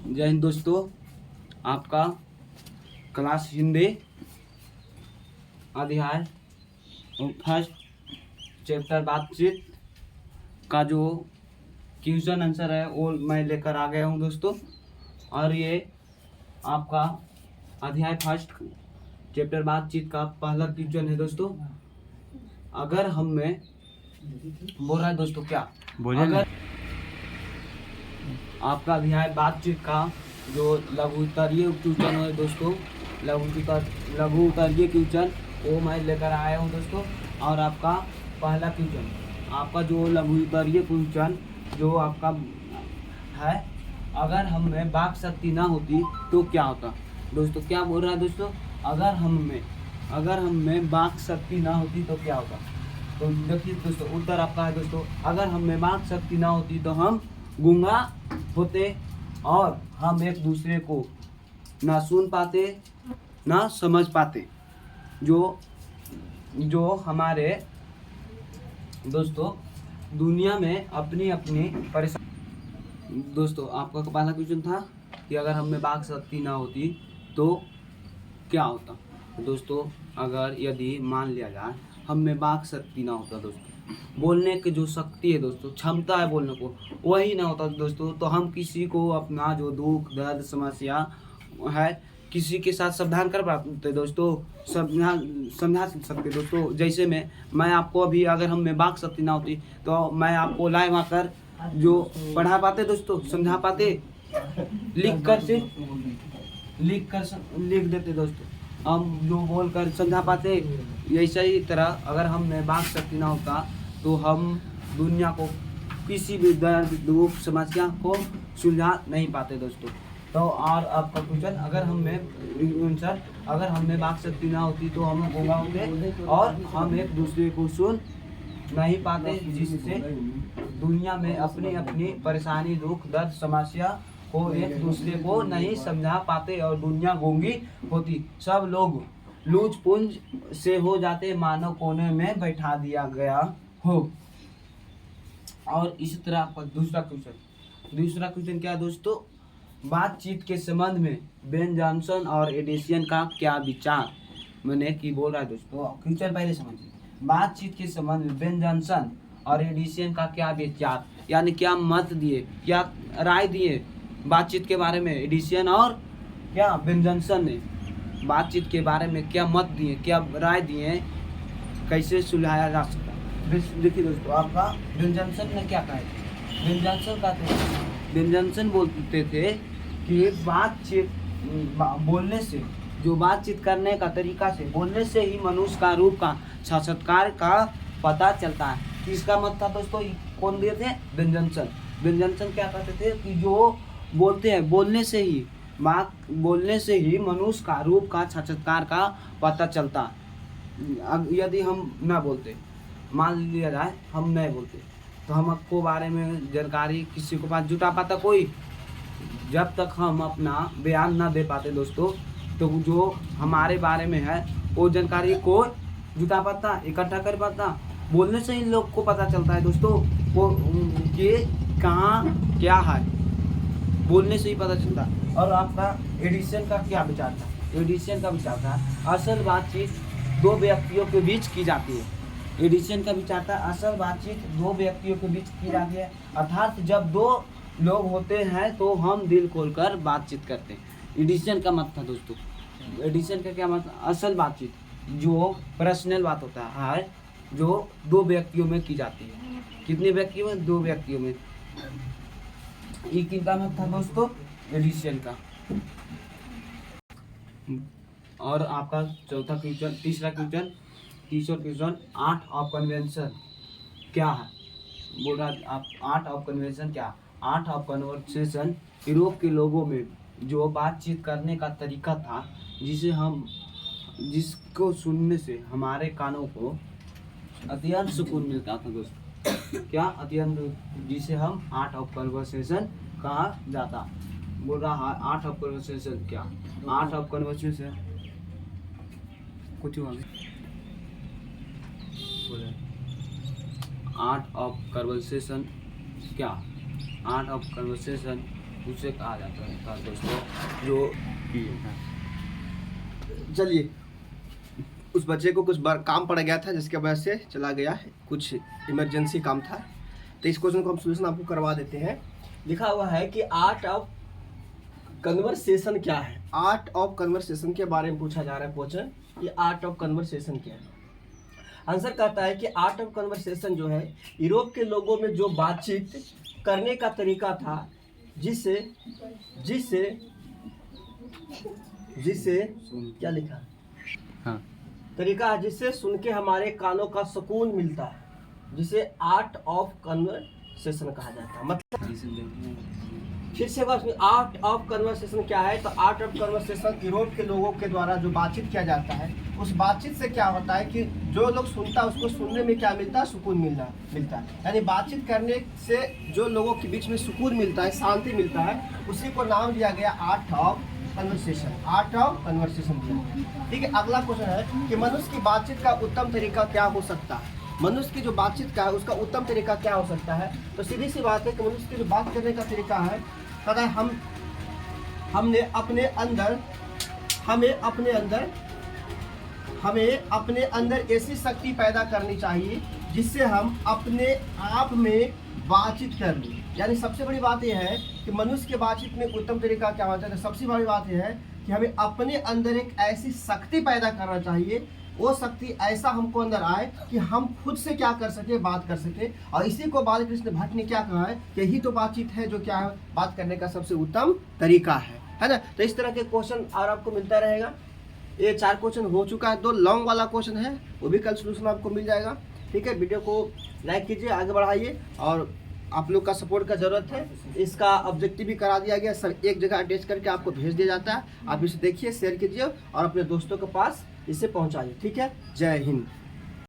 जय हिंद दोस्तों। आपका क्लास हिंदी अध्याय फर्स्ट चैप्टर बातचीत का जो क्वेश्चन आंसर है वो मैं लेकर आ गया हूँ दोस्तों। और ये आपका अध्याय फर्स्ट चैप्टर बातचीत का पहला क्वेश्चन है दोस्तों। अगर हम में बोल रहा है दोस्तों क्या अगर आपका अध्याय बातचीत का जो लघु उत्तरीय क्वेश्चन है दोस्तों, लघु उत्तरीय क्वेश्चन वो मैं लेकर आया हूँ दोस्तों। और आपका पहला क्वेश्चन, आपका जो लघु उत्तरीय क्वेश्चन जो आपका है, अगर हम में वाक शक्ति ना होती तो क्या होता दोस्तों। क्या बोल रहा है दोस्तों, अगर हम में वाक शक्ति ना होती तो क्या होता। तो देखिए दोस्तों, उत्तर आपका है दोस्तों, अगर हम में वाक शक्ति ना होती तो हम गूंगा होते और हम एक दूसरे को ना सुन पाते ना समझ पाते। जो हमारे दोस्तों दुनिया में अपनी अपनी परेशानी। दोस्तों आपका पहला क्वेश्चन था कि अगर हम में वाक शक्ति ना होती तो क्या होता। दोस्तों अगर यदि मान लिया जाए हम में वाक शक्ति ना होता दोस्तों, बोलने की जो शक्ति है दोस्तों, क्षमता है बोलने को, वही ना होता दोस्तों, तो हम किसी को अपना जो दुख दर्द समस्या है किसी के साथ समाधान कर पाते दोस्तों, समझा सकते दोस्तों। जैसे मैं आपको अभी अगर हम में वाक शक्ति ना होती तो मैं आपको लाइव आकर जो पढ़ा पाते दोस्तों, समझा पाते, लिख देते दोस्तों, हम जो बोलकर समझा पाते। ऐसे ही तरह अगर हम में वाक शक्ति ना होता तो हम दुनिया को किसी भी दर्द दुख समस्या को सुलझा नहीं पाते दोस्तों। तो और आपका क्वेश्चन, अगर हम में वाक शक्ति ना होती तो हम गूंगा होंगे और हम एक दूसरे को सुन नहीं पाते, जिससे दुनिया में अपनी अपनी परेशानी दुख दर्द समस्या को एक दूसरे को नहीं समझा पाते और दुनिया गूंगी होती। सब लोग लूच पुंज से हो जाते, मानव कोने में बैठा दिया गया हो। और इसी तरह आपका दूसरा क्वेश्चन क्या है दोस्तों, बातचीत के संबंध में बेन जॉनसन और एडिसन का क्या विचार। मैंने की बोल रहा है दोस्तों, क्वेश्चन पहले समझिए। बातचीत के संबंध में बेन जॉनसन और एडिसन का क्या विचार, यानी क्या मत दिए, क्या राय दिए बातचीत के बारे में। एडिसन और क्या बेन जॉनसन ने बातचीत के बारे में क्या मत दिए, क्या राय दिए, कैसे सुलझाया जा सकता। देखिए दोस्तों, आपका बेन जॉनसन ने क्या कहा। बेन जॉनसन बोलते थे कि बातचीत बोलने से, जो बातचीत करने का तरीका से, बोलने से ही मनुष्य का रूप का साक्षात्कार का पता चलता है। किसका मत था दोस्तों, कौन दिए थे, बेन जॉनसन क्या कहते थे कि जो बोलते हैं बोलने से ही मनुष्य का रूप का साक्षात्कार का पता चलता। यदि हम ना बोलते, मान लिया जाए हम नहीं बोलते, तो हम आपको बारे में जानकारी किसी को पास जुटा पाता कोई। जब तक हम अपना बयान ना दे पाते दोस्तों, तो जो हमारे बारे में है वो जानकारी को जुटा पाता, इकट्ठा कर पाता। बोलने से ही लोग को पता चलता है दोस्तों वो कि कहाँ क्या है, बोलने से ही पता चलता। और आपका एडिसन का क्या विचार था। एडिसन का विचार था असल बातचीत दो व्यक्तियों के बीच की जाती है। एडिसन का विचार था असल बातचीत दो व्यक्तियों के बीच की जाती है, अर्थात जब दो लोग होते हैं तो हम दिल खोलकर बातचीत करते हैं। एडिसन का मत था दोस्तों। एडिसन का क्या मत, असल बातचीत जो पर्सनल बात होता है जो दो व्यक्तियों में की जाती है। कितने व्यक्तियों में, दो व्यक्तियों में। ये किनका मत था दोस्तों, एडिसन का। और आपका तीसरा क्वेश्चन, आर्ट ऑफ कन्वेंशन क्या है। बोल रहा आप आर्ट ऑफ कन्वेंशन क्या। आर्ट ऑफ कन्वर्सेशन यूरोप के लोगों में जो बातचीत करने का तरीका था, जिसको सुनने से हमारे कानों को अत्यंत सुकून मिलता था दोस्तों। क्या अत्यंत, जिसे हम आर्ट ऑफ कन्वर्सेशन कहा जाता। बोल रहा आर्ट ऑफ कन्वर्सेशन क्या। आर्ट ऑफ कन्वर्सेशन कुछ हुआ, आर्ट ऑफ कन्वर्सेशन क्या। आर्ट ऑफ कन्वर्सेशन उसे कहा जाता है दोस्तों जो चलिए, उस बच्चे को कुछ बार काम पड़ गया था जिसके वजह से चला गया, कुछ इमरजेंसी काम था। तो इस क्वेश्चन को हम सोल्यूशन आपको करवा देते हैं। लिखा हुआ है कि आर्ट ऑफ कन्वर्सेशन क्या है। आर्ट ऑफ कन्वर्सेशन के बारे में पूछा जा रहा है क्वेश्चन, ये आर्ट ऑफ कन्वर्सेशन क्या है। आंसर कहता है कि आर्ट ऑफ कन्वर्सेशन जो है यूरोप के लोगों में जो बातचीत करने का तरीका था, जिसे जिसे जिसे क्या लिखा, हाँ तरीका है जिससे सुन के हमारे कानों का सुकून मिलता है, जिसे आर्ट ऑफ कन्वर्सेशन कहा जाता है। मतलब फिर से बात, आर्ट ऑफ कन्वर्सेशन क्या है, तो आर्ट ऑफ कन्वर्सेशन यूरोप के लोगों के द्वारा जो बातचीत किया जाता है, उस बातचीत से क्या होता है कि जो लोग सुनता है उसको सुनने में क्या मिलता है, सुकून मिलता है। यानी बातचीत करने से जो लोगों के बीच में सुकून मिलता है, शांति मिलता है, उसी को नाम दिया गया art of conversation. Art of conversation दिया। ठीक है, अगला क्वेश्चन है कि मनुष्य की बातचीत का उत्तम तरीका क्या हो सकता है। मनुष्य की जो बातचीत का है उसका उत्तम तरीका क्या हो सकता है। तो सीधी सी बात है कि मनुष्य की जो बात करने का तरीका है, पता है, हमें अपने अंदर ऐसी शक्ति पैदा करनी चाहिए जिससे हम अपने आप में बातचीत कर लें। यानी सबसे बड़ी बात यह है कि मनुष्य के बातचीत में उत्तम तरीका क्या होता है। तो सबसे बड़ी बात यह है कि हमें अपने अंदर एक ऐसी शक्ति पैदा करना चाहिए, वो शक्ति ऐसा हमको अंदर आए कि हम खुद से क्या कर सके, बात कर सके। और इसी को बालकृष्ण भट्ट ने क्या कहा है कि यही तो बातचीत है जो क्या है, बात करने का सबसे उत्तम तरीका है ना। तो इस तरह के क्वेश्चन और आपको मिलता रहेगा। ये 4 क्वेश्चन हो चुका है, 2 लॉन्ग वाला क्वेश्चन है, वो भी कल सोल्यूशन आपको मिल जाएगा। ठीक है, वीडियो को लाइक कीजिए, आगे बढ़ाइए, और आप लोग का सपोर्ट का ज़रूरत है। इसका ऑब्जेक्टिव भी करा दिया गया, सब एक जगह अटैच करके आपको भेज दिया जाता है। आप इसे देखिए, शेयर कीजिए और अपने दोस्तों के पास इसे पहुंचाइए। ठीक है, जय हिंद।